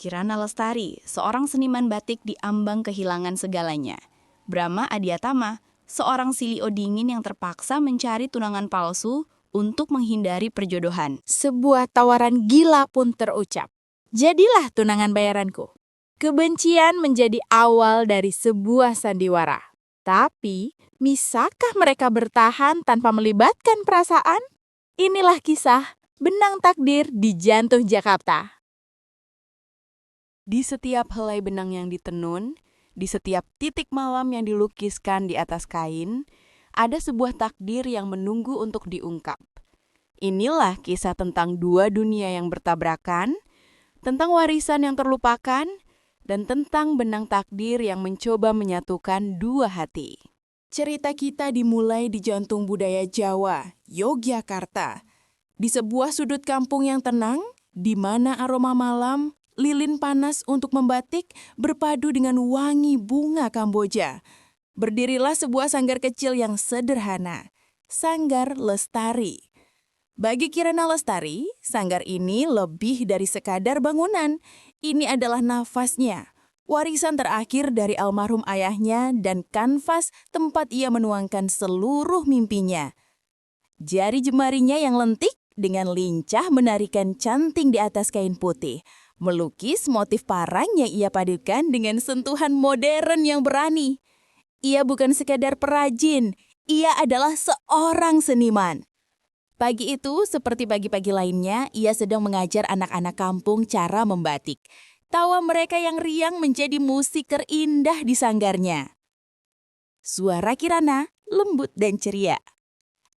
Kirana Lestari, seorang seniman batik di ambang kehilangan segalanya. Brahma Adiatama, seorang CEO dingin yang terpaksa mencari tunangan palsu untuk menghindari perjodohan. Sebuah tawaran gila pun terucap. Jadilah tunangan bayaranku. Kebencian menjadi awal dari sebuah sandiwara. Tapi, bisakah mereka bertahan tanpa melibatkan perasaan? Inilah kisah Benang Takdir di Jantung Jakarta. Di setiap helai benang yang ditenun, di setiap titik malam yang dilukiskan di atas kain, ada sebuah takdir yang menunggu untuk diungkap. Inilah kisah tentang dua dunia yang bertabrakan, tentang warisan yang terlupakan, dan tentang benang takdir yang mencoba menyatukan dua hati. Cerita kita dimulai di jantung budaya Jawa, Yogyakarta. Di sebuah sudut kampung yang tenang, di mana aroma malam, lilin panas untuk membatik berpadu dengan wangi bunga Kamboja. Berdirilah sebuah sanggar kecil yang sederhana, Sanggar Lestari. Bagi Kirana Lestari, sanggar ini lebih dari sekadar bangunan. Ini adalah nafasnya, warisan terakhir dari almarhum ayahnya dan kanvas tempat ia menuangkan seluruh mimpinya. Jari jemarinya yang lentik dengan lincah menarikan canting di atas kain putih. Melukis motif parang yang ia padukan dengan sentuhan modern yang berani. Ia bukan sekadar perajin, ia adalah seorang seniman. Pagi itu, seperti pagi-pagi lainnya, ia sedang mengajar anak-anak kampung cara membatik. Tawa mereka yang riang menjadi musik terindah di sanggarnya. Suara Kirana lembut dan ceria.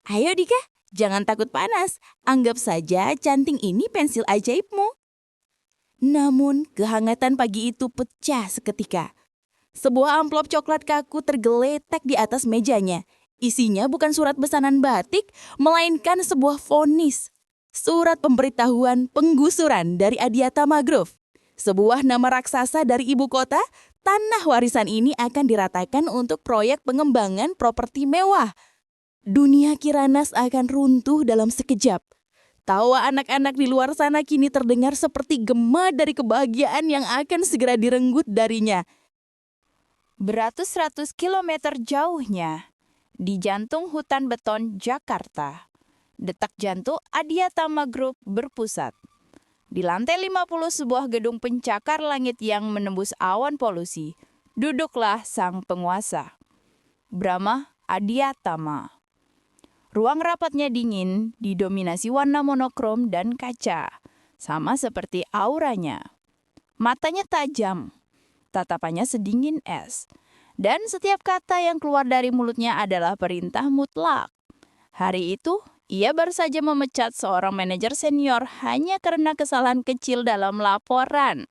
Ayo Dika, jangan takut panas. Anggap saja canting ini pensil ajaibmu. Namun, kehangatan pagi itu pecah seketika. Sebuah amplop coklat kaku tergeletak di atas mejanya. Isinya bukan surat pesanan batik, melainkan sebuah vonis. Surat pemberitahuan penggusuran dari Adiatama Group. Sebuah nama raksasa dari ibu kota, tanah warisan ini akan diratakan untuk proyek pengembangan properti mewah. Dunia Kiranas akan runtuh dalam sekejap. Tawa anak-anak di luar sana kini terdengar seperti gema dari kebahagiaan yang akan segera direnggut darinya. Beratus-ratus kilometer jauhnya, di jantung hutan beton Jakarta, detak jantung Adiatama Group berpusat. Di lantai 50 sebuah gedung pencakar langit yang menembus awan polusi, duduklah sang penguasa, Brahma Adiatama. Ruang rapatnya dingin, didominasi warna monokrom dan kaca, sama seperti auranya. Matanya tajam, tatapannya sedingin es, dan setiap kata yang keluar dari mulutnya adalah perintah mutlak. Hari itu, ia baru saja memecat seorang manajer senior hanya karena kesalahan kecil dalam laporan.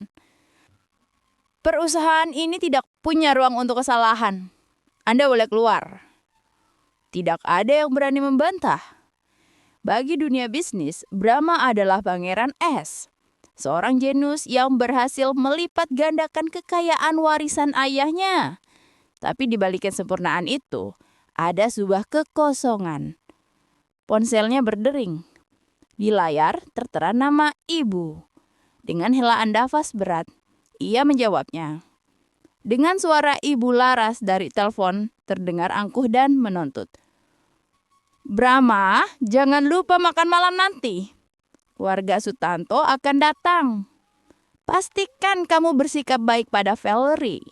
Perusahaan ini tidak punya ruang untuk kesalahan. Anda boleh keluar. Tidak ada yang berani membantah. Bagi dunia bisnis, Brahma adalah pangeran es. Seorang jenius yang berhasil melipat gandakan kekayaan warisan ayahnya. Tapi di balik kesempurnaan itu, ada sebuah kekosongan. Ponselnya berdering. Di layar tertera nama ibu. Dengan helaan nafas berat, ia menjawabnya. Dengan suara ibu laras dari telepon, terdengar angkuh dan menuntut. Brahma, jangan lupa makan malam nanti. Warga Sutanto akan datang. Pastikan kamu bersikap baik pada Valerie.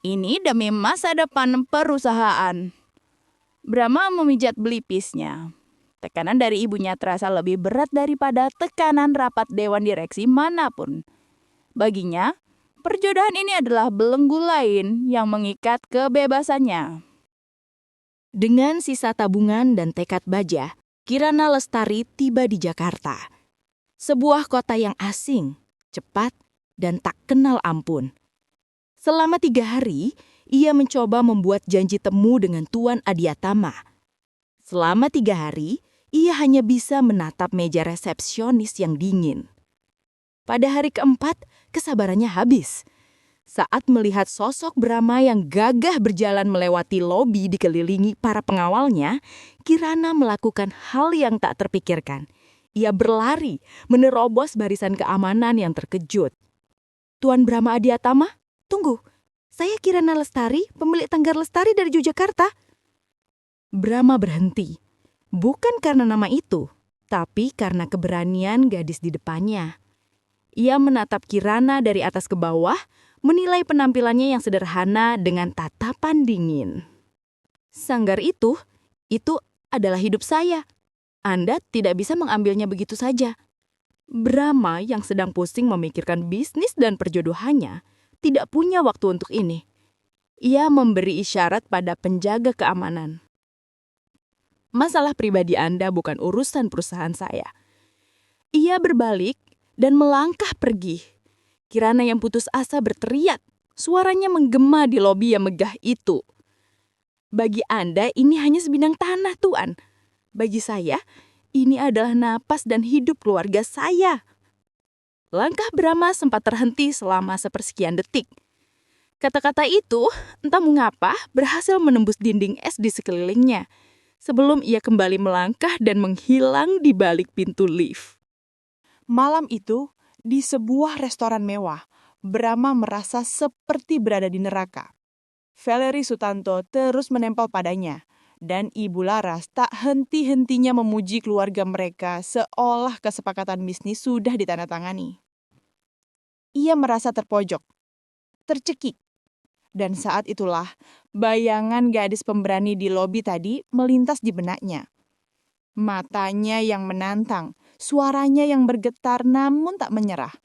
Ini demi masa depan perusahaan. Brahma memijat belipisnya. Tekanan dari ibunya terasa lebih berat daripada tekanan rapat dewan direksi manapun. Baginya, perjodohan ini adalah belenggu lain yang mengikat kebebasannya. Dengan sisa tabungan dan tekad baja, Kirana Lestari tiba di Jakarta. Sebuah kota yang asing, cepat, dan tak kenal ampun. Selama 3 hari, ia mencoba membuat janji temu dengan Tuan Adiatama. Selama 3 hari, ia hanya bisa menatap meja resepsionis yang dingin. Pada hari keempat, kesabarannya habis. Saat melihat sosok Brahma yang gagah berjalan melewati lobi dikelilingi para pengawalnya, Kirana melakukan hal yang tak terpikirkan. Ia berlari, menerobos barisan keamanan yang terkejut. Tuan Brahma Adiatama, tunggu. Saya Kirana Lestari, pemilik Tanggar Lestari dari Yogyakarta. Brahma berhenti. Bukan karena nama itu, tapi karena keberanian gadis di depannya. Ia menatap Kirana dari atas ke bawah, menilai penampilannya yang sederhana dengan tatapan dingin. Sanggar itu adalah hidup saya. Anda tidak bisa mengambilnya begitu saja. Brahma yang sedang pusing memikirkan bisnis dan perjodohannya tidak punya waktu untuk ini. Ia memberi isyarat pada penjaga keamanan. Masalah pribadi Anda bukan urusan perusahaan saya. Ia berbalik dan melangkah pergi. Kirana yang putus asa berteriak. Suaranya menggema di lobi yang megah itu. Bagi Anda ini hanya sebidang tanah, Tuan. Bagi saya, ini adalah napas dan hidup keluarga saya. Langkah Brahma sempat terhenti selama sepersekian detik. Kata-kata itu, entah mengapa, berhasil menembus dinding es di sekelilingnya, sebelum ia kembali melangkah dan menghilang di balik pintu lift. Malam itu, di sebuah restoran mewah, Brahma merasa seperti berada di neraka. Valerie Sutanto terus menempel padanya, dan Ibu Laras tak henti-hentinya memuji keluarga mereka seolah kesepakatan bisnis sudah ditandatangani. Ia merasa terpojok, tercekik, dan saat itulah bayangan gadis pemberani di lobi tadi melintas di benaknya. Matanya yang menantang, suaranya yang bergetar namun tak menyerah.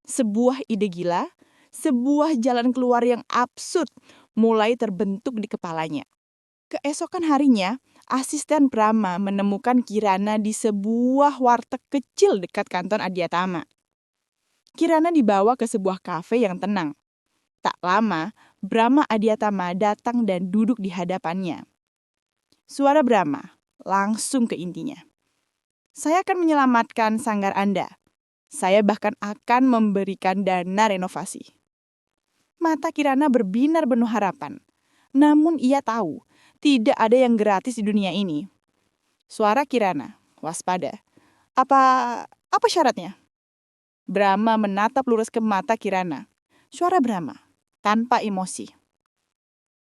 Sebuah ide gila, sebuah jalan keluar yang absurd mulai terbentuk di kepalanya. Keesokan harinya, asisten Brahma menemukan Kirana di sebuah warteg kecil dekat kantor Adiatama. Kirana dibawa ke sebuah kafe yang tenang. Tak lama, Brahma Adiatama datang dan duduk di hadapannya. Suara Brahma langsung ke intinya. Saya akan menyelamatkan sanggar Anda. Saya bahkan akan memberikan dana renovasi. Mata Kirana berbinar penuh harapan. Namun ia tahu, tidak ada yang gratis di dunia ini. Suara Kirana, waspada. Apa syaratnya? Brahma menatap lurus ke mata Kirana. Suara Brahma, tanpa emosi.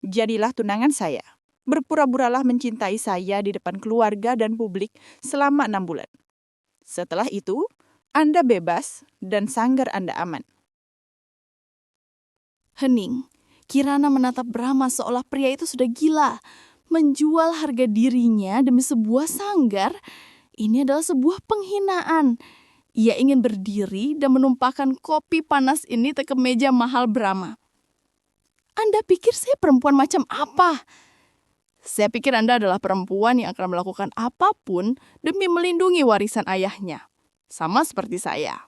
Jadilah tunangan saya. Berpura-puralah mencintai saya di depan keluarga dan publik selama 6 bulan. Setelah itu, Anda bebas dan sanggar Anda aman. Hening. Kirana menatap Brahma seolah pria itu sudah gila. Menjual harga dirinya demi sebuah sanggar, ini adalah sebuah penghinaan. Ia ingin berdiri dan menumpahkan kopi panas ini ke meja mahal Brahma. Anda pikir saya perempuan macam apa? Saya pikir Anda adalah perempuan yang akan melakukan apapun demi melindungi warisan ayahnya. Sama seperti saya.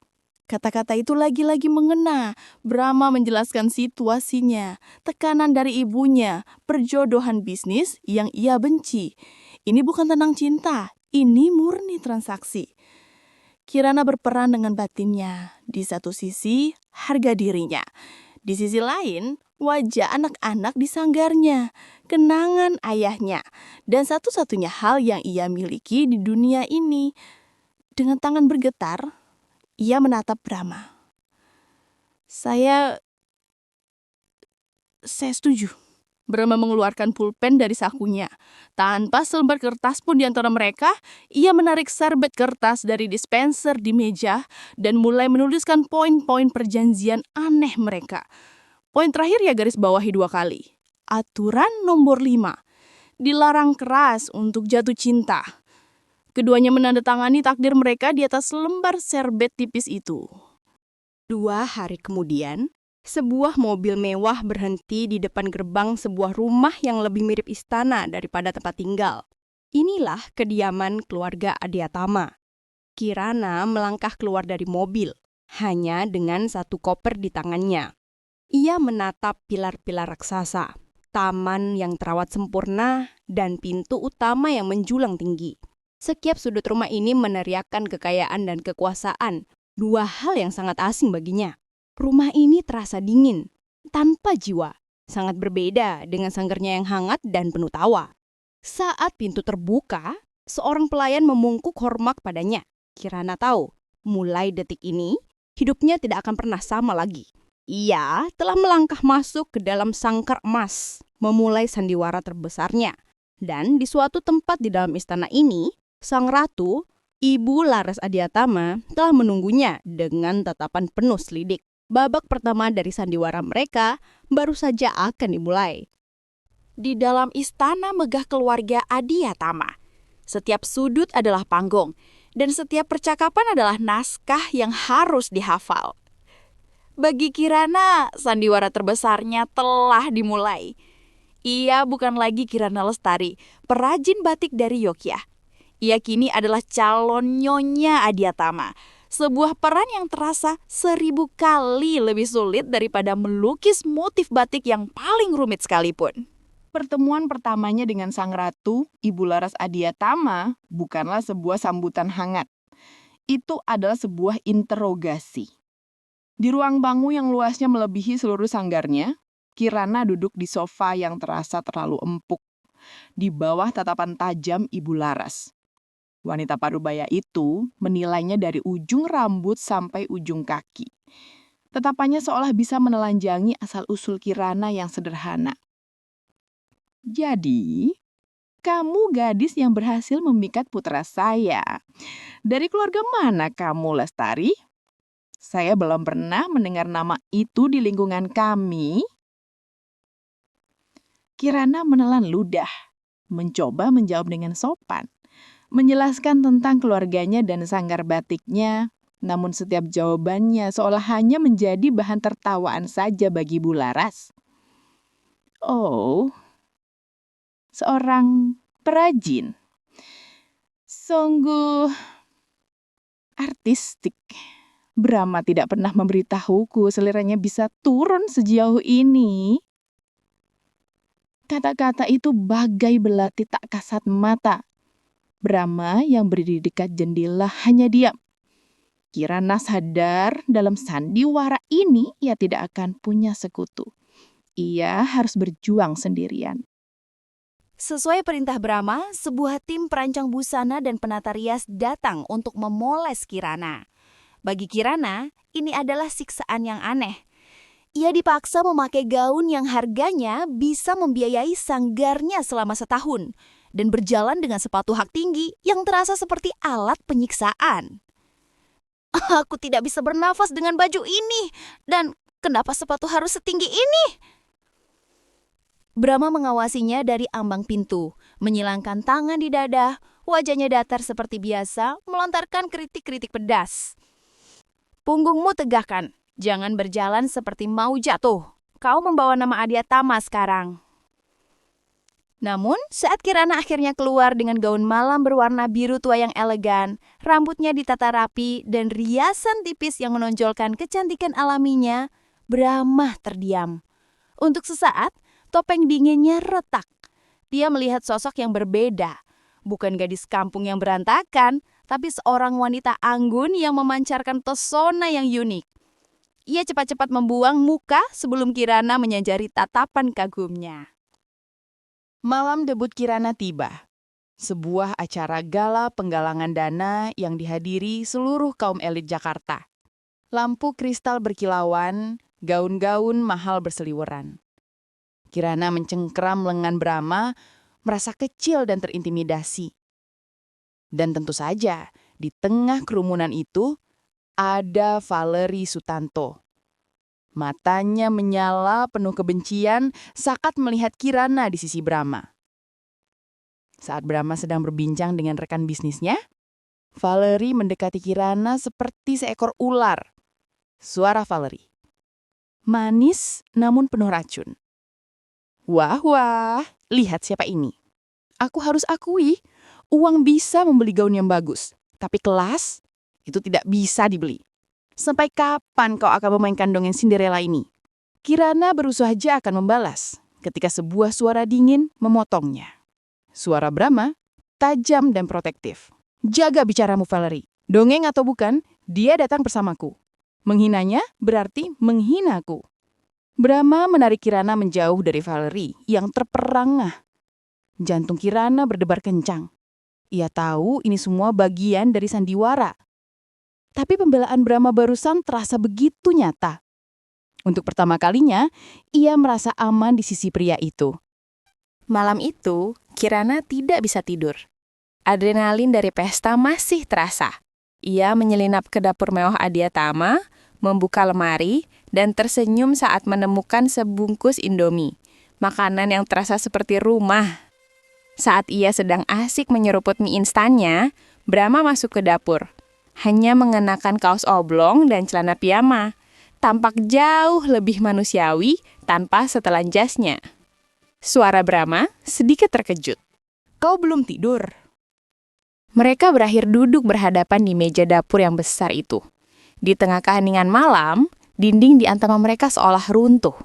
Kata-kata itu lagi-lagi mengena. Brahma menjelaskan situasinya, tekanan dari ibunya, perjodohan bisnis yang ia benci. Ini bukan tentang cinta, ini murni transaksi. Kirana berperan dengan batinnya. Di satu sisi, harga dirinya. Di sisi lain, wajah anak-anak di sanggarnya, kenangan ayahnya, dan satu-satunya hal yang ia miliki di dunia ini. Dengan tangan bergetar, ia menatap Brahma. Saya setuju. Brahma mengeluarkan pulpen dari sakunya. Tanpa selembar kertas pun di antara mereka, ia menarik serbet kertas dari dispenser di meja dan mulai menuliskan poin-poin perjanjian aneh mereka. Poin terakhir ia garis bawahi 2 kali. Aturan nomor 5. Dilarang keras untuk jatuh cinta. Keduanya menandatangani takdir mereka di atas lembar serbet tipis itu. 2 hari kemudian, sebuah mobil mewah berhenti di depan gerbang sebuah rumah yang lebih mirip istana daripada tempat tinggal. Inilah kediaman keluarga Adiatama. Kirana melangkah keluar dari mobil, hanya dengan 1 koper di tangannya. Ia menatap pilar-pilar raksasa, taman yang terawat sempurna, dan pintu utama yang menjulang tinggi. Setiap sudut rumah ini meneriakkan kekayaan dan kekuasaan, 2 hal yang sangat asing baginya. Rumah ini terasa dingin, tanpa jiwa, sangat berbeda dengan sanggarnya yang hangat dan penuh tawa. Saat pintu terbuka, seorang pelayan memungkuk hormat padanya. Kirana tahu, mulai detik ini, hidupnya tidak akan pernah sama lagi. Ia telah melangkah masuk ke dalam sangkar emas, memulai sandiwara terbesarnya. Dan di suatu tempat di dalam istana ini, sang ratu, Ibu Laras Adiatama, telah menunggunya dengan tatapan penuh selidik. Babak pertama dari sandiwara mereka baru saja akan dimulai. Di dalam istana megah keluarga Adiatama, setiap sudut adalah panggung, dan setiap percakapan adalah naskah yang harus dihafal. Bagi Kirana, sandiwara terbesarnya telah dimulai. Ia bukan lagi Kirana Lestari, perajin batik dari Yogyakarta. Ia kini adalah calon Nyonya Adiatama, sebuah peran yang terasa 1000 kali lebih sulit daripada melukis motif batik yang paling rumit sekalipun. Pertemuan pertamanya dengan sang ratu, Ibu Laras Adiatama, bukanlah sebuah sambutan hangat. Itu adalah sebuah interogasi. Di ruang bangu yang luasnya melebihi seluruh sanggarnya, Kirana duduk di sofa yang terasa terlalu empuk, di bawah tatapan tajam Ibu Laras. Wanita parubaya itu menilainya dari ujung rambut sampai ujung kaki. Tatapannya seolah bisa menelanjangi asal-usul Kirana yang sederhana. Jadi, kamu gadis yang berhasil memikat putra saya. Dari keluarga mana kamu, Lestari? Saya belum pernah mendengar nama itu di lingkungan kami. Kirana menelan ludah, mencoba menjawab dengan sopan, menjelaskan tentang keluarganya dan sanggar batiknya, namun setiap jawabannya seolah hanya menjadi bahan tertawaan saja bagi Bu Laras. Oh, seorang perajin. Sungguh artistik. Brahma tidak pernah memberitahuku seliranya bisa turun sejauh ini. Kata-kata itu bagai belati tak kasat mata. Brahma yang berdiri dekat jendela hanya diam. Kirana sadar dalam sandiwara ini ia tidak akan punya sekutu. Ia harus berjuang sendirian. Sesuai perintah Brahma, sebuah tim perancang busana dan penata rias datang untuk memoles Kirana. Bagi Kirana, ini adalah siksaan yang aneh. Ia dipaksa memakai gaun yang harganya bisa membiayai sanggarnya selama setahun dan berjalan dengan sepatu hak tinggi yang terasa seperti alat penyiksaan. Aku tidak bisa bernafas dengan baju ini, dan kenapa sepatu harus setinggi ini? Brahma mengawasinya dari ambang pintu, menyilangkan tangan di dada, wajahnya datar seperti biasa, melontarkan kritik-kritik pedas. Punggungmu tegakkan, jangan berjalan seperti mau jatuh. Kau membawa nama Adiatama sekarang. Namun, saat Kirana akhirnya keluar dengan gaun malam berwarna biru tua yang elegan, rambutnya ditata rapi, dan riasan tipis yang menonjolkan kecantikan alaminya, Brahma terdiam. Untuk sesaat, topeng dinginnya retak. Dia melihat sosok yang berbeda. Bukan gadis kampung yang berantakan, tapi seorang wanita anggun yang memancarkan pesona yang unik. Ia cepat-cepat membuang muka sebelum Kirana menyanjari tatapan kagumnya. Malam debut Kirana tiba. Sebuah acara gala penggalangan dana yang dihadiri seluruh kaum elit Jakarta. Lampu kristal berkilauan, gaun-gaun mahal berseliweran. Kirana mencengkeram lengan Brahma, merasa kecil dan terintimidasi. Dan tentu saja, di tengah kerumunan itu, ada Valerie Sutanto. Matanya menyala penuh kebencian saat melihat Kirana di sisi Brahma. Saat Brahma sedang berbincang dengan rekan bisnisnya, Valerie mendekati Kirana seperti seekor ular. Suara Valerie. Manis namun penuh racun. Wah, lihat siapa ini. Aku harus akui, uang bisa membeli gaun yang bagus, tapi kelas itu tidak bisa dibeli. Sampai kapan kau akan memainkan dongeng Cinderella ini? Kirana baru saja akan membalas ketika sebuah suara dingin memotongnya. Suara Brahma tajam dan protektif. Jaga bicaramu, Valerie. Dongeng atau bukan, dia datang bersamaku. Menghinanya berarti menghinaku. Brahma menarik Kirana menjauh dari Valerie yang terperangah. Jantung Kirana berdebar kencang. Ia tahu ini semua bagian dari sandiwara. Tapi pembelaan Brahma barusan terasa begitu nyata. Untuk pertama kalinya, ia merasa aman di sisi pria itu. Malam itu, Kirana tidak bisa tidur. Adrenalin dari pesta masih terasa. Ia menyelinap ke dapur mewah Adiatama, membuka lemari, dan tersenyum saat menemukan sebungkus Indomie, makanan yang terasa seperti rumah. Saat ia sedang asik menyeruput mie instannya, Brahma masuk ke dapur. Hanya mengenakan kaos oblong dan celana piyama. Tampak jauh lebih manusiawi tanpa setelan jasnya. Suara Brahma sedikit terkejut. Kau belum tidur? Mereka berakhir duduk berhadapan di meja dapur yang besar itu. Di tengah keheningan malam, dinding di antara mereka seolah runtuh.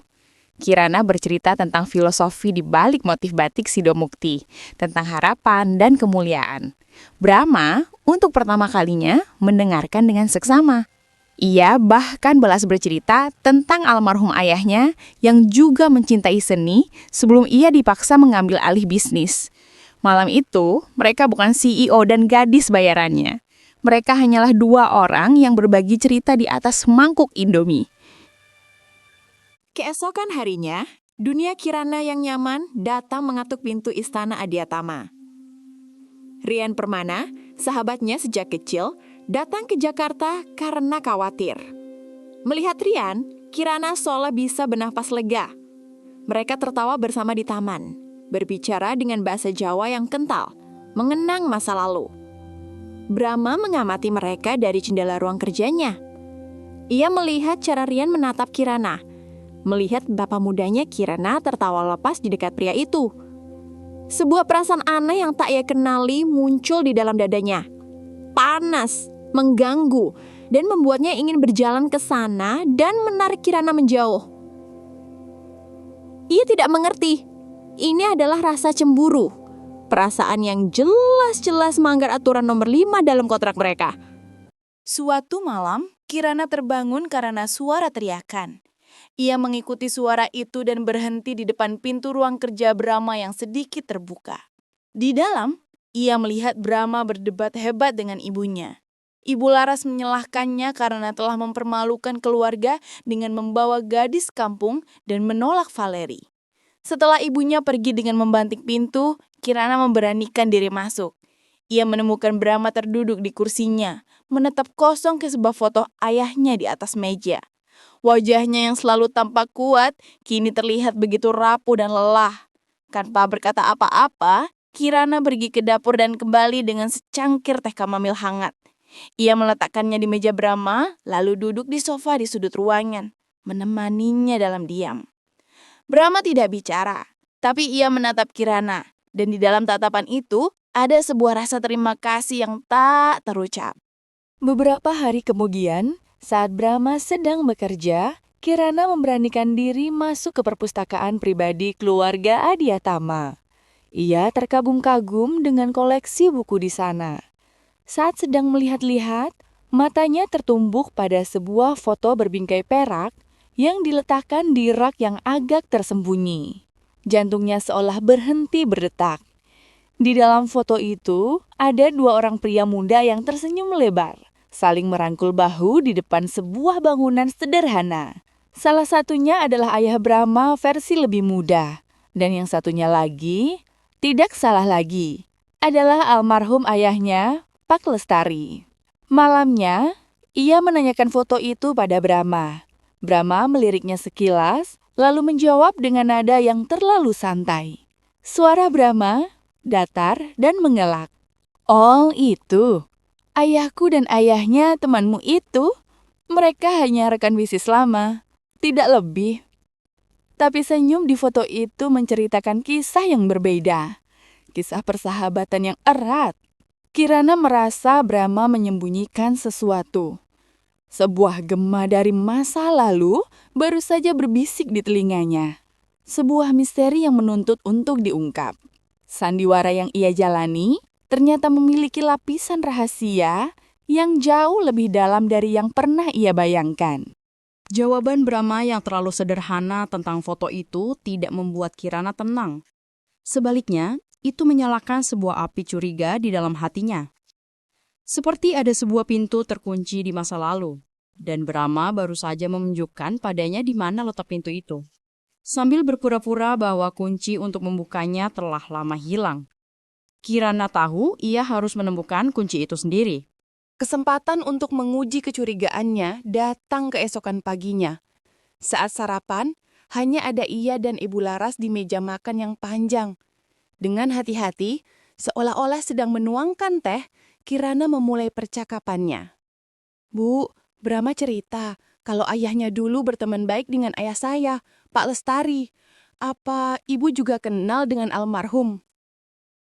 Kirana bercerita tentang filosofi di balik motif batik Sidomukti, tentang harapan dan kemuliaan. Brahma, untuk pertama kalinya, mendengarkan dengan seksama. Ia bahkan balas bercerita tentang almarhum ayahnya yang juga mencintai seni sebelum ia dipaksa mengambil alih bisnis. Malam itu, mereka bukan CEO dan gadis bayarannya. Mereka hanyalah dua orang yang berbagi cerita di atas mangkuk Indomie. Keesokan harinya, dunia Kirana yang nyaman datang mengetuk pintu istana Adiatama. Rian Permana, sahabatnya sejak kecil, datang ke Jakarta karena khawatir. Melihat Rian, Kirana seolah bisa bernafas lega. Mereka tertawa bersama di taman, berbicara dengan bahasa Jawa yang kental, mengenang masa lalu. Brahma mengamati mereka dari jendela ruang kerjanya. Ia melihat cara Rian menatap Kirana, melihat bapak mudanya Kirana tertawa lepas di dekat pria itu. Sebuah perasaan aneh yang tak ia kenali muncul di dalam dadanya. Panas, mengganggu, dan membuatnya ingin berjalan ke sana dan menarik Kirana menjauh. Ia tidak mengerti. Ini adalah rasa cemburu. Perasaan yang jelas-jelas melanggar aturan nomor 5 dalam kontrak mereka. Suatu malam, Kirana terbangun karena suara teriakan. Ia mengikuti suara itu dan berhenti di depan pintu ruang kerja Brahma yang sedikit terbuka. Di dalam, ia melihat Brahma berdebat hebat dengan ibunya. Ibu Laras menyalahkannya karena telah mempermalukan keluarga dengan membawa gadis kampung dan menolak Valeri. Setelah ibunya pergi dengan membanting pintu, Kirana memberanikan diri masuk. Ia menemukan Brahma terduduk di kursinya, menatap kosong ke sebuah foto ayahnya di atas meja. Wajahnya yang selalu tampak kuat, kini terlihat begitu rapuh dan lelah. Tanpa berkata apa-apa, Kirana pergi ke dapur dan kembali dengan secangkir teh chamomile hangat. Ia meletakkannya di meja Brahma, lalu duduk di sofa di sudut ruangan, menemaninya dalam diam. Brahma tidak bicara, tapi ia menatap Kirana, dan di dalam tatapan itu ada sebuah rasa terima kasih yang tak terucap. Beberapa hari kemudian, saat Brahma sedang bekerja, Kirana memberanikan diri masuk ke perpustakaan pribadi keluarga Adiatama. Ia terkagum-kagum dengan koleksi buku di sana. Saat sedang melihat-lihat, matanya tertumbuk pada sebuah foto berbingkai perak yang diletakkan di rak yang agak tersembunyi. Jantungnya seolah berhenti berdetak. Di dalam foto itu, ada dua orang pria muda yang tersenyum lebar, saling merangkul bahu di depan sebuah bangunan sederhana. Salah satunya adalah ayah Brahma versi lebih muda, dan yang satunya lagi, tidak salah lagi, adalah almarhum ayahnya, Pak Lestari. Malamnya, ia menanyakan foto itu pada Brahma. Brahma meliriknya sekilas, lalu menjawab dengan nada yang terlalu santai. Suara Brahma datar dan mengelak. Oh itu, ayahku dan ayahnya temanmu itu, mereka hanya rekan bisnis lama, tidak lebih. Tapi senyum di foto itu menceritakan kisah yang berbeda, kisah persahabatan yang erat. Kirana merasa Brahma menyembunyikan sesuatu. Sebuah gema dari masa lalu baru saja berbisik di telinganya. Sebuah misteri yang menuntut untuk diungkap. Sandiwara yang ia jalani ternyata memiliki lapisan rahasia yang jauh lebih dalam dari yang pernah ia bayangkan. Jawaban Brahma yang terlalu sederhana tentang foto itu tidak membuat Kirana tenang. Sebaliknya, itu menyalakan sebuah api curiga di dalam hatinya. Seperti ada sebuah pintu terkunci di masa lalu. Dan Brahma baru saja menunjukkan padanya di mana letak pintu itu. Sambil berpura-pura bahwa kunci untuk membukanya telah lama hilang. Kirana tahu ia harus menemukan kunci itu sendiri. Kesempatan untuk menguji kecurigaannya datang keesokan paginya. Saat sarapan, hanya ada ia dan Ibu Laras di meja makan yang panjang. Dengan hati-hati, seolah-olah sedang menuangkan teh, Kirana memulai percakapannya. Bu, Brahma cerita kalau ayahnya dulu berteman baik dengan ayah saya, Pak Lestari. Apa ibu juga kenal dengan almarhum?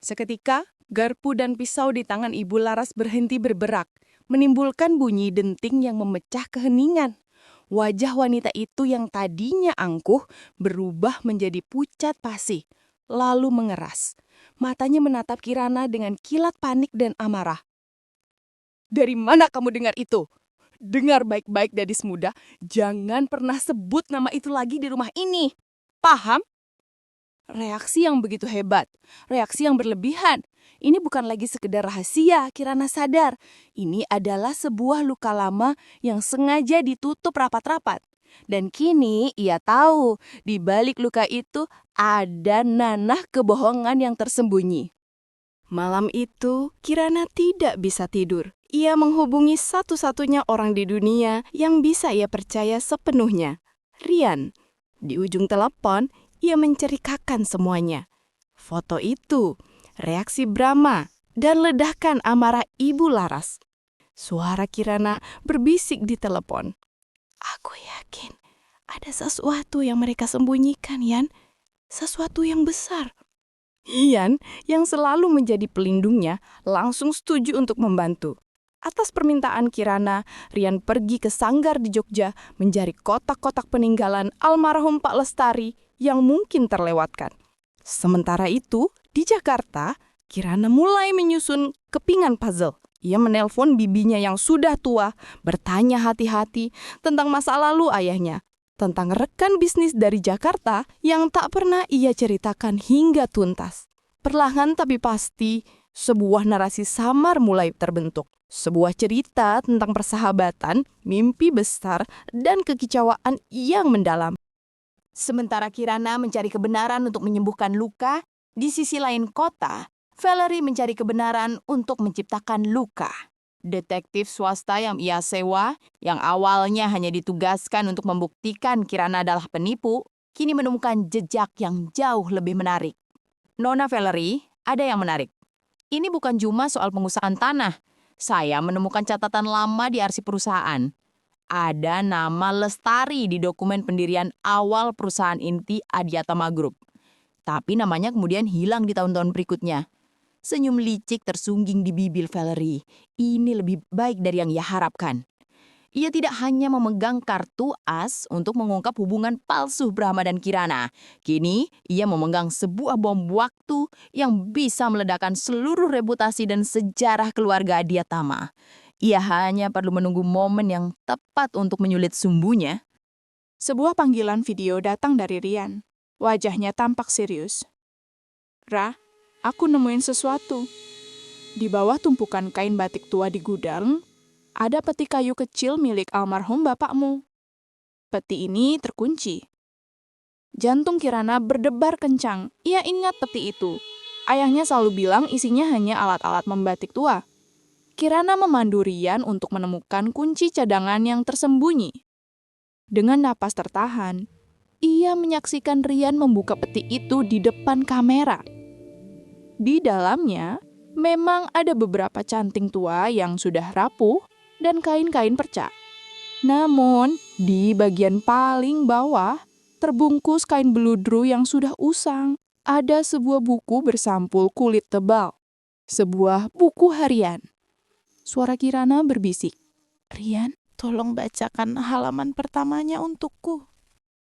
Seketika, garpu dan pisau di tangan Ibu Laras berhenti berberak, menimbulkan bunyi denting yang memecah keheningan. Wajah wanita itu yang tadinya angkuh berubah menjadi pucat pasi, lalu mengeras. Matanya menatap Kirana dengan kilat panik dan amarah. Dari mana kamu dengar itu? Dengar baik-baik gadis muda, jangan pernah sebut nama itu lagi di rumah ini. Paham? Reaksi yang begitu hebat, reaksi yang berlebihan. Ini bukan lagi sekedar rahasia, Kirana sadar. Ini adalah sebuah luka lama yang sengaja ditutup rapat-rapat. Dan kini ia tahu, di balik luka itu ada nanah kebohongan yang tersembunyi. Malam itu, Kirana tidak bisa tidur. Ia menghubungi satu-satunya orang di dunia yang bisa ia percaya sepenuhnya, Rian. Di ujung telepon, ia menceritakan semuanya. Foto itu, reaksi Brahma, dan ledakan amarah Ibu Laras. Suara Kirana berbisik di telepon. Aku yakin ada sesuatu yang mereka sembunyikan, Yan. Sesuatu yang besar. Yan, yang selalu menjadi pelindungnya, langsung setuju untuk membantu. Atas permintaan Kirana, Rian pergi ke sanggar di Jogja mencari kotak-kotak peninggalan almarhum Pak Lestari yang mungkin terlewatkan. Sementara itu, di Jakarta, Kirana mulai menyusun kepingan puzzle. Ia menelpon bibinya yang sudah tua, bertanya hati-hati tentang masa lalu ayahnya, tentang rekan bisnis dari Jakarta yang tak pernah ia ceritakan hingga tuntas. Perlahan tapi pasti, sebuah narasi samar mulai terbentuk. Sebuah cerita tentang persahabatan, mimpi besar, dan kekicauan yang mendalam. Sementara Kirana mencari kebenaran untuk menyembuhkan luka, di sisi lain kota, Valerie mencari kebenaran untuk menciptakan luka. Detektif swasta yang ia sewa, yang awalnya hanya ditugaskan untuk membuktikan Kirana adalah penipu, kini menemukan jejak yang jauh lebih menarik. Nona Valerie, ada yang menarik. Ini bukan cuma soal pengusahaan tanah. Saya menemukan catatan lama di arsip perusahaan. Ada nama Lestari di dokumen pendirian awal perusahaan inti Adiatama Group. Tapi namanya kemudian hilang di tahun-tahun berikutnya. Senyum licik tersungging di bibir Valerie. Ini lebih baik dari yang ia harapkan. Ia tidak hanya memegang kartu as untuk mengungkap hubungan palsu Brahma dan Kirana. Kini, ia memegang sebuah bom waktu yang bisa meledakkan seluruh reputasi dan sejarah keluarga Adiatama. Ia hanya perlu menunggu momen yang tepat untuk menyulit sumbunya. Sebuah panggilan video datang dari Rian. Wajahnya tampak serius. Ra, aku nemuin sesuatu. Di bawah tumpukan kain batik tua di gudang, ada peti kayu kecil milik almarhum bapakmu. Peti ini terkunci. Jantung Kirana berdebar kencang. Ia ingat peti itu. Ayahnya selalu bilang isinya hanya alat-alat membatik tua. Kirana memandu Rian untuk menemukan kunci cadangan yang tersembunyi. Dengan napas tertahan, ia menyaksikan Rian membuka peti itu di depan kamera. Di dalamnya, memang ada beberapa canting tua yang sudah rapuh dan kain-kain perca. Namun, di bagian paling bawah, terbungkus kain beludru yang sudah usang, ada sebuah buku bersampul kulit tebal. Sebuah buku harian. Suara Kirana berbisik. Rian, tolong bacakan halaman pertamanya untukku.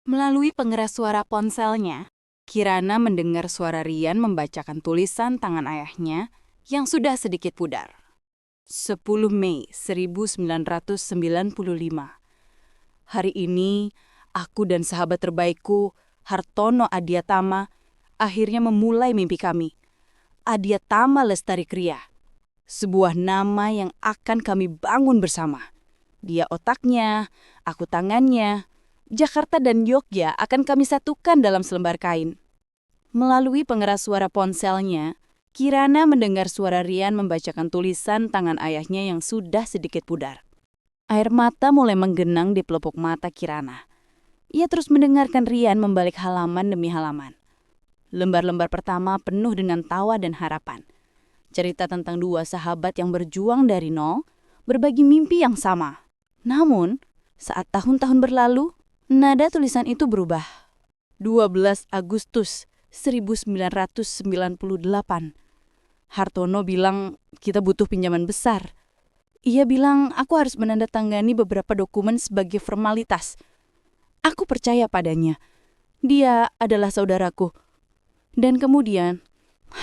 Melalui pengeras suara ponselnya, Kirana mendengar suara Rian membacakan tulisan tangan ayahnya yang sudah sedikit pudar. 10 Mei 1995. Hari ini, aku dan sahabat terbaikku, Hartono Adiatama, akhirnya memulai mimpi kami. Adiatama Lestari Kriya. Sebuah nama yang akan kami bangun bersama. Dia otaknya, aku tangannya. Jakarta dan Yogya akan kami satukan dalam selembar kain. Melalui pengeras suara ponselnya, Kirana mendengar suara Rian membacakan tulisan tangan ayahnya yang sudah sedikit pudar. Air mata mulai menggenang di pelupuk mata Kirana. Ia terus mendengarkan Rian membalik halaman demi halaman. Lembar-lembar pertama penuh dengan tawa dan harapan. Cerita tentang dua sahabat yang berjuang dari nol, berbagi mimpi yang sama. Namun, saat tahun-tahun berlalu, nada tulisan itu berubah. 12 Agustus 1998. Hartono bilang kita butuh pinjaman besar. Ia bilang aku harus menandatangani beberapa dokumen sebagai formalitas. Aku percaya padanya. Dia adalah saudaraku. Dan kemudian,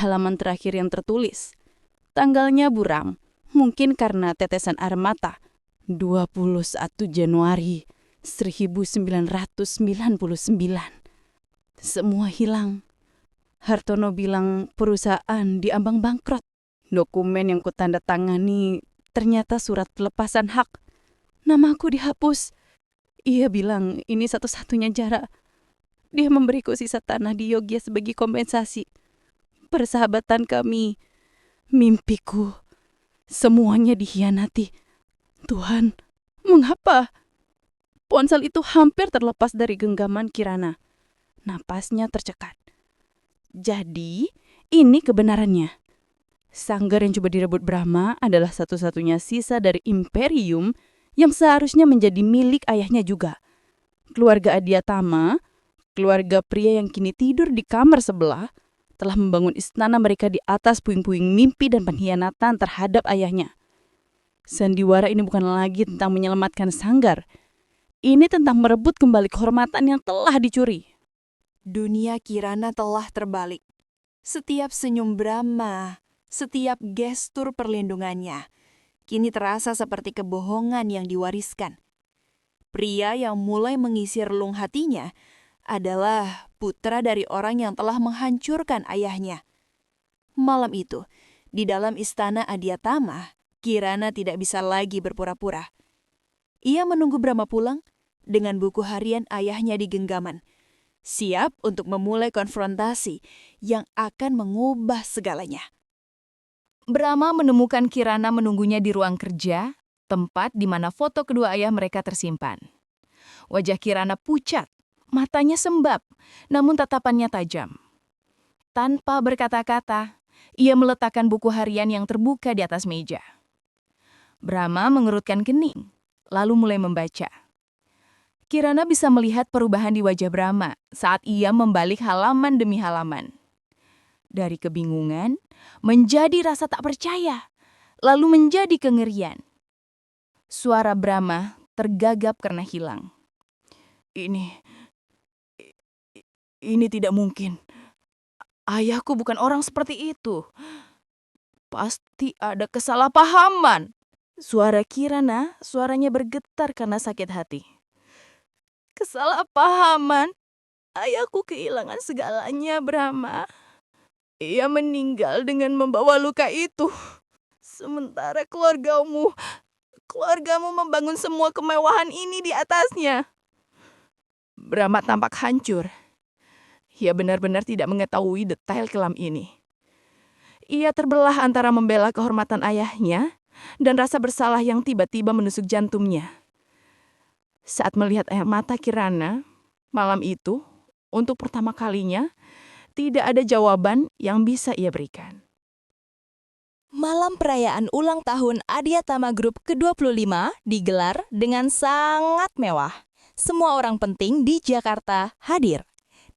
halaman terakhir yang tertulis. Tanggalnya buram, mungkin karena tetesan air mata. 21 Januari 1999. Semua hilang. Hartono bilang perusahaan diambang bangkrut. Dokumen yang kutandatangani ternyata surat pelepasan hak. Namaku dihapus. Ia bilang ini satu-satunya cara. Dia memberiku sisa tanah di Yogya sebagai kompensasi. Persahabatan kami, mimpiku, semuanya dikhianati. Tuhan, mengapa? Ponsel itu hampir terlepas dari genggaman Kirana. Napasnya tercekat. Jadi, ini kebenarannya. Sanggar yang coba direbut Brahma adalah satu-satunya sisa dari imperium yang seharusnya menjadi milik ayahnya juga. Keluarga Adiatama, keluarga pria yang kini tidur di kamar sebelah, telah membangun istana mereka di atas puing-puing mimpi dan pengkhianatan terhadap ayahnya. Sandiwara ini bukan lagi tentang menyelamatkan Sanggar. Ini tentang merebut kembali kehormatan yang telah dicuri. Dunia Kirana telah terbalik. Setiap senyum Brahma, setiap gestur perlindungannya, kini terasa seperti kebohongan yang diwariskan. Pria yang mulai mengisi relung hatinya adalah putra dari orang yang telah menghancurkan ayahnya. Malam itu, di dalam istana Adiatama, Kirana tidak bisa lagi berpura-pura. Ia menunggu Brahma pulang dengan buku harian ayahnya di genggaman, siap untuk memulai konfrontasi yang akan mengubah segalanya. Brahma menemukan Kirana menunggunya di ruang kerja, tempat di mana foto kedua ayah mereka tersimpan. Wajah Kirana pucat, matanya sembab, namun tatapannya tajam. Tanpa berkata-kata, ia meletakkan buku harian yang terbuka di atas meja. Brahma mengerutkan kening, lalu mulai membaca. Kirana bisa melihat perubahan di wajah Brahma saat ia membalik halaman demi halaman. Dari kebingungan, menjadi rasa tak percaya, lalu menjadi kengerian. Suara Brahma tergagap karena hilang. Ini tidak mungkin. Ayahku bukan orang seperti itu. Pasti ada kesalahpahaman. Suara Kirana, suaranya bergetar karena sakit hati. Kesalahpahaman? Ayahku kehilangan segalanya, Brahma. Ia meninggal dengan membawa luka itu. Sementara keluargamu membangun semua kemewahan ini di atasnya. Brahma tampak hancur. Ia benar-benar tidak mengetahui detail kelam ini. Ia terbelah antara membela kehormatan ayahnya dan rasa bersalah yang tiba-tiba menusuk jantungnya. Saat melihat air mata Kirana, malam itu, untuk pertama kalinya, tidak ada jawaban yang bisa ia berikan. Malam perayaan ulang tahun Adiatama Group ke-25 digelar dengan sangat mewah. Semua orang penting di Jakarta hadir.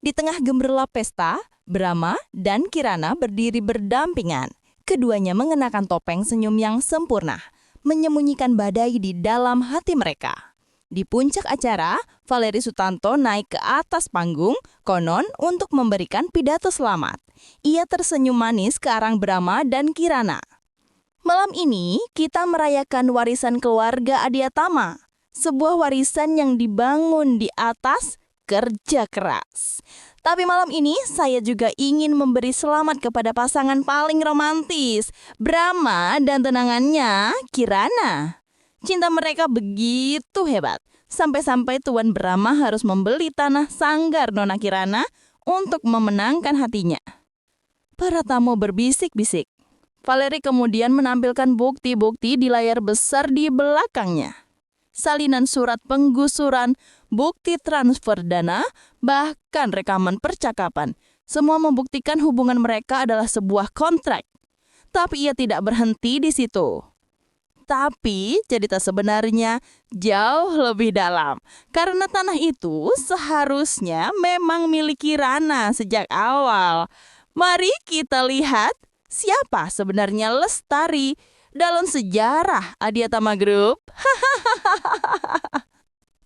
Di tengah gemerlap pesta, Brahma dan Kirana berdiri berdampingan. Keduanya mengenakan topeng senyum yang sempurna, menyembunyikan badai di dalam hati mereka. Di puncak acara, Valeri Sutanto naik ke atas panggung, konon untuk memberikan pidato selamat. Ia tersenyum manis ke arah Brahma dan Kirana. Malam ini, kita merayakan warisan keluarga Adiatama. Sebuah warisan yang dibangun di atas kerja keras. Tapi malam ini, saya juga ingin memberi selamat kepada pasangan paling romantis, Brahma dan tunangannya, Kirana. Cinta mereka begitu hebat, sampai-sampai Tuan Brahma harus membeli tanah sanggar Nona Kirana untuk memenangkan hatinya. Para tamu berbisik-bisik. Valeri kemudian menampilkan bukti-bukti di layar besar di belakangnya. Salinan surat penggusuran, bukti transfer dana, bahkan rekaman percakapan. Semua membuktikan hubungan mereka adalah sebuah kontrak. Tapi ia tidak berhenti di situ. Tapi cerita sebenarnya jauh lebih dalam. Karena tanah itu seharusnya memang milik Kirana sejak awal. Mari kita lihat siapa sebenarnya Lestari dalam sejarah Adiatama Group.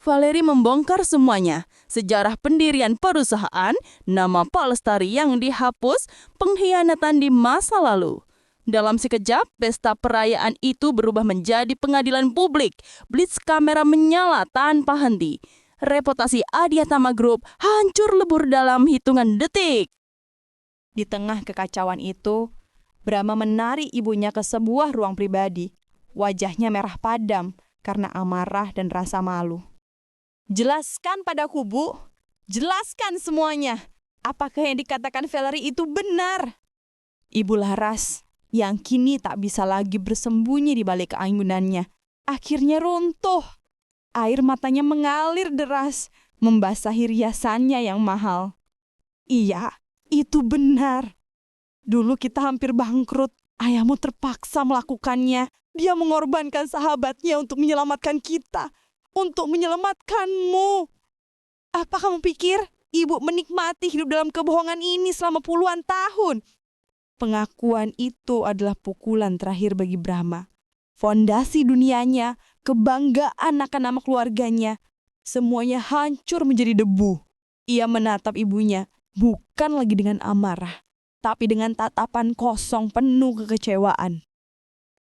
Valeri membongkar semuanya. Sejarah pendirian perusahaan, nama Pak Lestari yang dihapus, pengkhianatan di masa lalu. Dalam sekejap, pesta perayaan itu berubah menjadi pengadilan publik. Blitz kamera menyala tanpa henti. Reputasi Adiatama Group hancur lebur dalam hitungan detik. Di tengah kekacauan itu, Brahma menarik ibunya ke sebuah ruang pribadi. Wajahnya merah padam karena amarah dan rasa malu. "Jelaskan padaku, Bu. Jelaskan semuanya. Apakah yang dikatakan Valeri itu benar?" Ibu Laras, yang kini tak bisa lagi bersembunyi di balik keanggunannya, akhirnya runtuh. Air matanya mengalir deras, membasahi riasannya yang mahal. "Iya, itu benar. Dulu kita hampir bangkrut. Ayahmu terpaksa melakukannya. Dia mengorbankan sahabatnya untuk menyelamatkan kita, untuk menyelamatkanmu. Apa kamu pikir ibu menikmati hidup dalam kebohongan ini selama puluhan tahun?" Pengakuan itu adalah pukulan terakhir bagi Brahma. Fondasi dunianya, kebanggaan akan nama keluarganya, semuanya hancur menjadi debu. Ia menatap ibunya, bukan lagi dengan amarah, tapi dengan tatapan kosong penuh kekecewaan.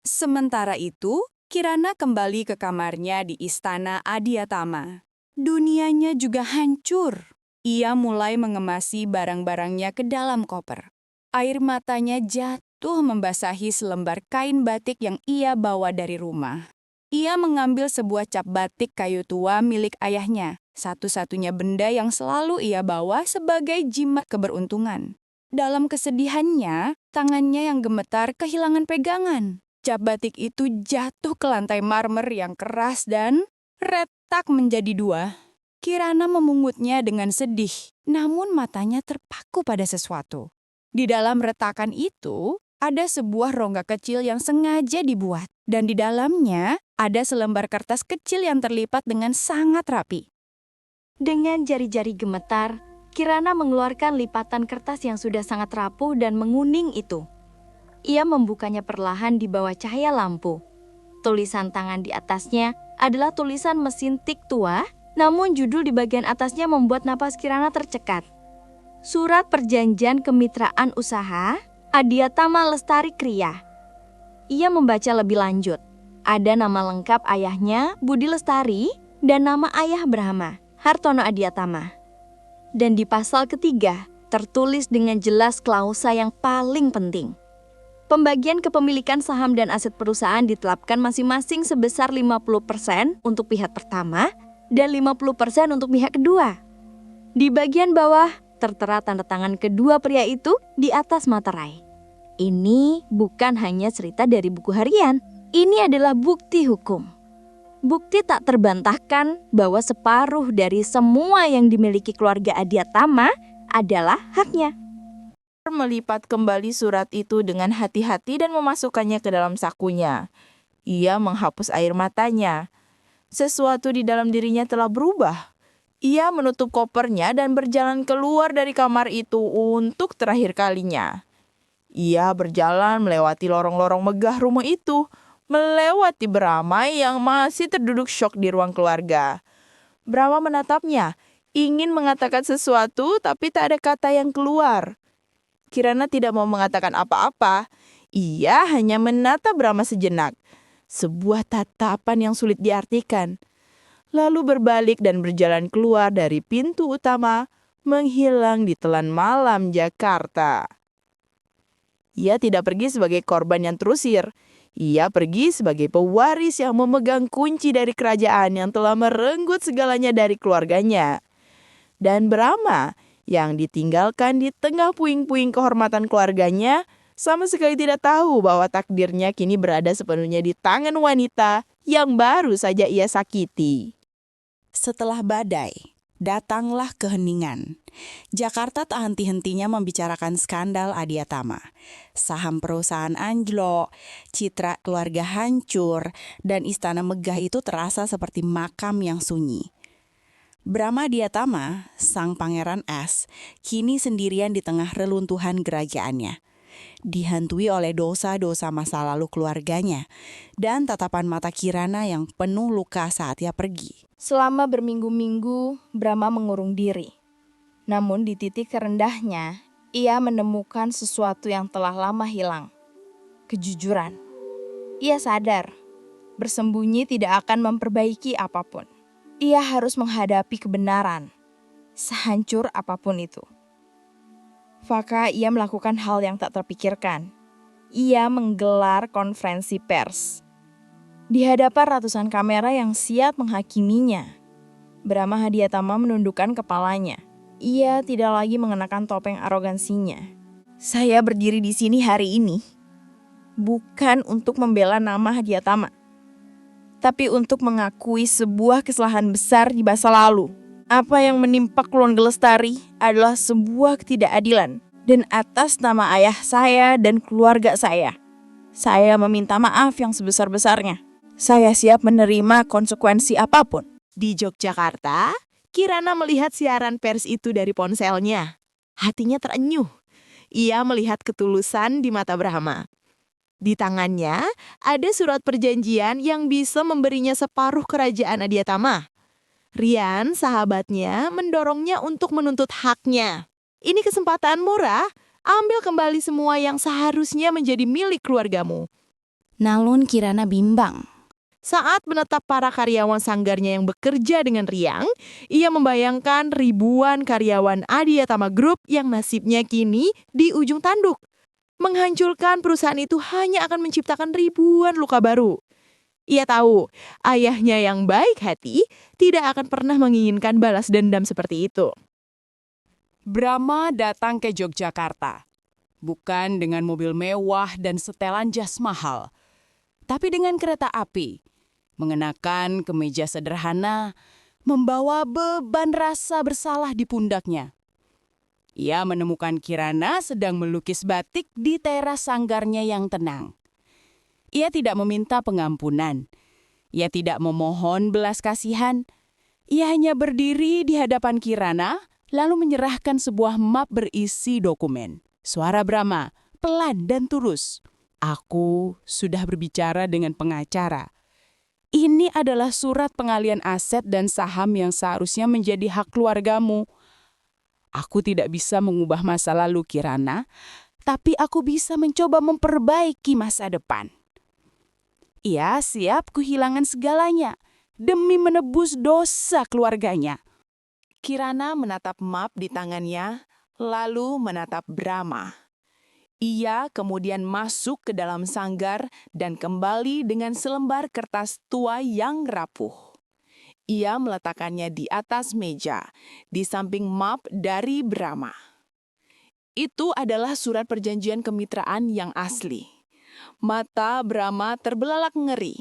Sementara itu, Kirana kembali ke kamarnya di istana Adiatama. Dunianya juga hancur. Ia mulai mengemasi barang-barangnya ke dalam koper. Air matanya jatuh membasahi selembar kain batik yang ia bawa dari rumah. Ia mengambil sebuah cap batik kayu tua milik ayahnya, satu-satunya benda yang selalu ia bawa sebagai jimat keberuntungan. Dalam kesedihannya, tangannya yang gemetar kehilangan pegangan. Cap batik itu jatuh ke lantai marmer yang keras dan retak menjadi dua. Kirana memungutnya dengan sedih, namun matanya terpaku pada sesuatu. Di dalam retakan itu, ada sebuah rongga kecil yang sengaja dibuat, dan di dalamnya ada selembar kertas kecil yang terlipat dengan sangat rapi. Dengan jari-jari gemetar, Kirana mengeluarkan lipatan kertas yang sudah sangat rapuh dan menguning itu. Ia membukanya perlahan di bawah cahaya lampu. Tulisan tangan di atasnya adalah tulisan mesin tik tua, namun judul di bagian atasnya membuat napas Kirana tercekat. Surat Perjanjian Kemitraan Usaha Adiatama Lestari Kriya. Ia membaca lebih lanjut. Ada nama lengkap ayahnya, Budi Lestari, dan nama ayah Brahma, Hartono Adiatama. Dan di pasal ketiga, tertulis dengan jelas klausa yang paling penting. Pembagian kepemilikan saham dan aset perusahaan ditetapkan masing-masing sebesar 50% untuk pihak pertama dan 50% untuk pihak kedua. Di bagian bawah, tertera tanda tangan kedua pria itu di atas materai. Ini bukan hanya cerita dari buku harian, ini adalah bukti hukum. Bukti tak terbantahkan bahwa separuh dari semua yang dimiliki keluarga Adiatama adalah haknya. Melipat kembali surat itu dengan hati-hati dan memasukkannya ke dalam sakunya. Ia menghapus air matanya. Sesuatu di dalam dirinya telah berubah. Ia menutup kopernya dan berjalan keluar dari kamar itu untuk terakhir kalinya. Ia berjalan melewati lorong-lorong megah rumah itu, melewati Brahma yang masih terduduk syok di ruang keluarga. Brahma menatapnya, ingin mengatakan sesuatu tapi tak ada kata yang keluar. Kirana tidak mau mengatakan apa-apa. Ia hanya menatap Brahma sejenak. Sebuah tatapan yang sulit diartikan. Lalu berbalik dan berjalan keluar dari pintu utama, menghilang di telan malam Jakarta. Ia tidak pergi sebagai korban yang terusir. Ia pergi sebagai pewaris yang memegang kunci dari kerajaan yang telah merenggut segalanya dari keluarganya. Dan Brahma yang ditinggalkan di tengah puing-puing kehormatan keluarganya sama sekali tidak tahu bahwa takdirnya kini berada sepenuhnya di tangan wanita yang baru saja ia sakiti. Setelah badai, datanglah keheningan. Jakarta tak henti-hentinya membicarakan skandal Adiatama. Saham perusahaan anjlok, citra keluarga hancur, dan istana megah itu terasa seperti makam yang sunyi. Brahma Adiatama, sang pangeran es, kini sendirian di tengah reluntuhan kerajaannya. Dihantui oleh dosa-dosa masa lalu keluarganya dan tatapan mata Kirana yang penuh luka saat ia pergi. Selama berminggu-minggu, Brahma mengurung diri. Namun di titik terendahnya, ia menemukan sesuatu yang telah lama hilang. Kejujuran. Ia sadar, bersembunyi tidak akan memperbaiki apapun. Ia harus menghadapi kebenaran, sehancur apapun itu. Maka ia melakukan hal yang tak terpikirkan. Ia menggelar konferensi pers. Di hadapan ratusan kamera yang siap menghakiminya, Brahma Adiatama menundukkan kepalanya. Ia tidak lagi mengenakan topeng arogansinya. Saya berdiri di sini hari ini, bukan untuk membela nama Adiatama, tapi untuk mengakui sebuah kesalahan besar di masa lalu. Apa yang menimpa keluarga Lestari adalah sebuah ketidakadilan. Dan atas nama ayah saya dan keluarga saya meminta maaf yang sebesar-besarnya. Saya siap menerima konsekuensi apapun. Di Yogyakarta, Kirana melihat siaran pers itu dari ponselnya. Hatinya terenyuh. Ia melihat ketulusan di mata Brahma. Di tangannya ada surat perjanjian yang bisa memberinya separuh kerajaan Adiatama. Rian, sahabatnya, mendorongnya untuk menuntut haknya. Ini kesempatan murah, ambil kembali semua yang seharusnya menjadi milik keluargamu. Nalun Kirana bimbang. Saat menetap para karyawan sanggarnya yang bekerja dengan riang, ia membayangkan ribuan karyawan Adiatama Group yang nasibnya kini di ujung tanduk. Menghancurkan perusahaan itu hanya akan menciptakan ribuan luka baru. Ia tahu ayahnya yang baik hati tidak akan pernah menginginkan balas dendam seperti itu. Brahma datang ke Yogyakarta, bukan dengan mobil mewah dan setelan jas mahal, tapi dengan kereta api, mengenakan kemeja sederhana, membawa beban rasa bersalah di pundaknya. Ia menemukan Kirana sedang melukis batik di teras sanggarnya yang tenang. Ia tidak meminta pengampunan. Ia tidak memohon belas kasihan. Ia hanya berdiri di hadapan Kirana, lalu menyerahkan sebuah map berisi dokumen. Suara Brahma, pelan dan tulus. Aku sudah berbicara dengan pengacara. Ini adalah surat pengalian aset dan saham yang seharusnya menjadi hak keluargamu. Aku tidak bisa mengubah masa lalu Kirana, tapi aku bisa mencoba memperbaiki masa depan. Ia siap kehilangan segalanya demi menebus dosa keluarganya. Kirana menatap map di tangannya, lalu menatap Brahma. Ia kemudian masuk ke dalam sanggar dan kembali dengan selembar kertas tua yang rapuh. Ia meletakkannya di atas meja, di samping map dari Brahma. Itu adalah surat perjanjian kemitraan yang asli. Mata Brahma terbelalak ngeri.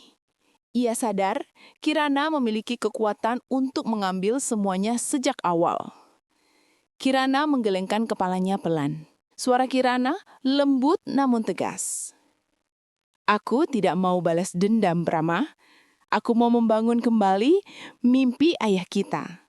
Ia sadar Kirana memiliki kekuatan untuk mengambil semuanya sejak awal. Kirana menggelengkan kepalanya pelan. Suara Kirana lembut namun tegas. Aku tidak mau balas dendam, Brahma. Aku mau membangun kembali mimpi ayah kita.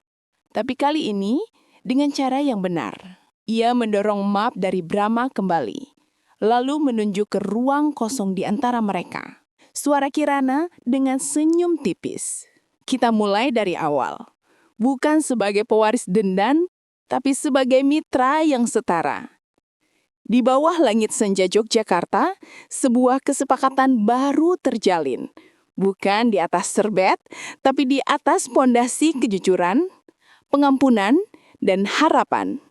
Tapi kali ini dengan cara yang benar. Ia mendorong map dari Brahma kembali, lalu menunjuk ke ruang kosong di antara mereka. Suara Kirana dengan senyum tipis. Kita mulai dari awal. Bukan sebagai pewaris dendam, tapi sebagai mitra yang setara. Di bawah langit senja Yogyakarta, sebuah kesepakatan baru terjalin. Bukan di atas serbet, tapi di atas pondasi kejujuran, pengampunan, dan harapan.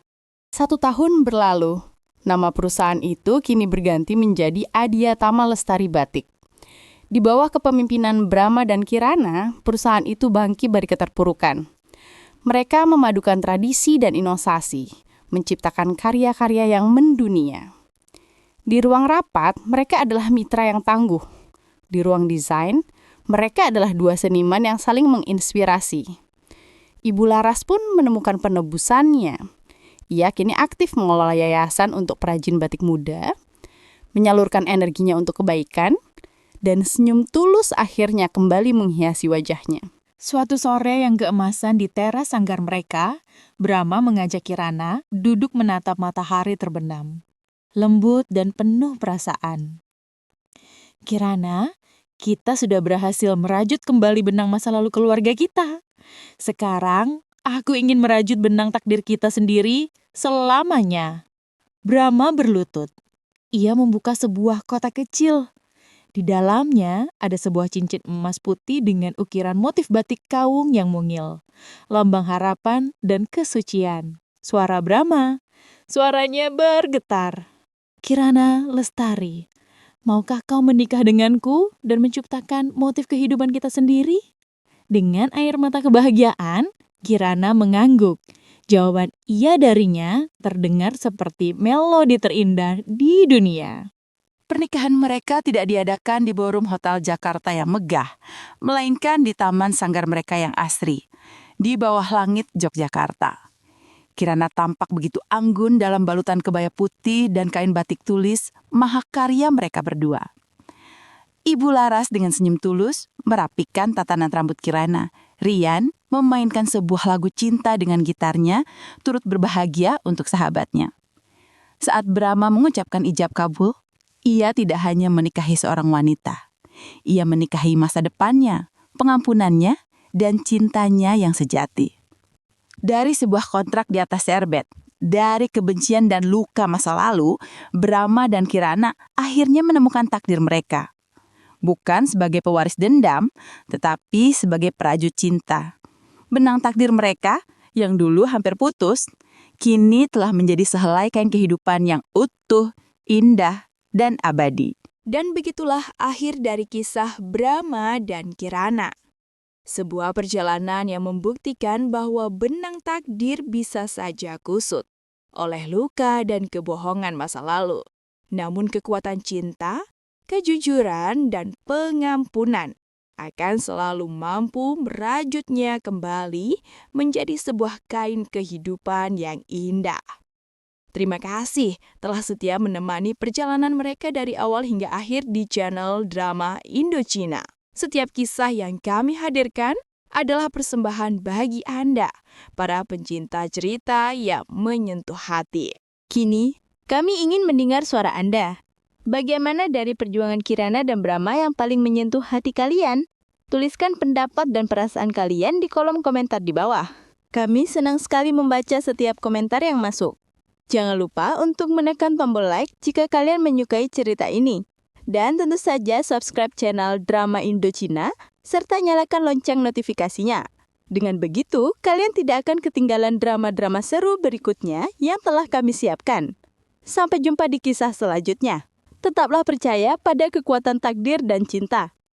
1 tahun berlalu, nama perusahaan itu kini berganti menjadi Adiatama Lestari Batik. Di bawah kepemimpinan Brahma dan Kirana, perusahaan itu bangkit dari keterpurukan. Mereka memadukan tradisi dan inovasi, menciptakan karya-karya yang mendunia. Di ruang rapat, mereka adalah mitra yang tangguh. Di ruang desain, mereka adalah dua seniman yang saling menginspirasi. Ibu Laras pun menemukan penebusannya. Ia kini aktif mengelola yayasan untuk perajin batik muda, menyalurkan energinya untuk kebaikan, dan senyum tulus akhirnya kembali menghiasi wajahnya. Suatu sore yang keemasan di teras sanggar mereka, Brahma mengajak Kirana duduk menatap matahari terbenam, lembut dan penuh perasaan. Kirana, kita sudah berhasil merajut kembali benang masa lalu keluarga kita. Sekarang, aku ingin merajut benang takdir kita sendiri selamanya. Brahma berlutut. Ia membuka sebuah kotak kecil. Di dalamnya ada sebuah cincin emas putih dengan ukiran motif batik kaung yang mungil, lambang harapan dan kesucian. Suara Brahma. Suaranya bergetar. Kirana Lestari, maukah kau menikah denganku dan menciptakan motif kehidupan kita sendiri? Dengan air mata kebahagiaan, Kirana mengangguk. Jawaban iya darinya terdengar seperti melodi terindah di dunia. Pernikahan mereka tidak diadakan di ballroom hotel Jakarta yang megah, melainkan di taman sanggar mereka yang asri, di bawah langit Yogyakarta. Kirana tampak begitu anggun dalam balutan kebaya putih dan kain batik tulis mahakarya mereka berdua. Ibu Laras dengan senyum tulus merapikan tatanan rambut Kirana. Rian memainkan sebuah lagu cinta dengan gitarnya, turut berbahagia untuk sahabatnya. Saat Brahma mengucapkan ijab kabul, ia tidak hanya menikahi seorang wanita. Ia menikahi masa depannya, pengampunannya, dan cintanya yang sejati. Dari sebuah kontrak di atas serbet, dari kebencian dan luka masa lalu, Brahma dan Kirana akhirnya menemukan takdir mereka. Bukan sebagai pewaris dendam, tetapi sebagai perajut cinta. Benang takdir mereka, yang dulu hampir putus, kini telah menjadi sehelai kain kehidupan yang utuh, indah, dan abadi. Dan begitulah akhir dari kisah Brahma dan Kirana. Sebuah perjalanan yang membuktikan bahwa benang takdir bisa saja kusut oleh luka dan kebohongan masa lalu. Namun kekuatan cinta, kejujuran, dan pengampunan akan selalu mampu merajutnya kembali menjadi sebuah kain kehidupan yang indah. Terima kasih telah setia menemani perjalanan mereka dari awal hingga akhir di channel Drama Indochina. Setiap kisah yang kami hadirkan adalah persembahan bagi Anda, para pencinta cerita yang menyentuh hati. Kini, kami ingin mendengar suara Anda. Bagaimana dari perjuangan Kirana dan Brahma yang paling menyentuh hati kalian? Tuliskan pendapat dan perasaan kalian di kolom komentar di bawah. Kami senang sekali membaca setiap komentar yang masuk. Jangan lupa untuk menekan tombol like jika kalian menyukai cerita ini. Dan tentu saja subscribe channel Drama Indochina serta nyalakan lonceng notifikasinya. Dengan begitu, kalian tidak akan ketinggalan drama-drama seru berikutnya yang telah kami siapkan. Sampai jumpa di kisah selanjutnya. Tetaplah percaya pada kekuatan takdir dan cinta.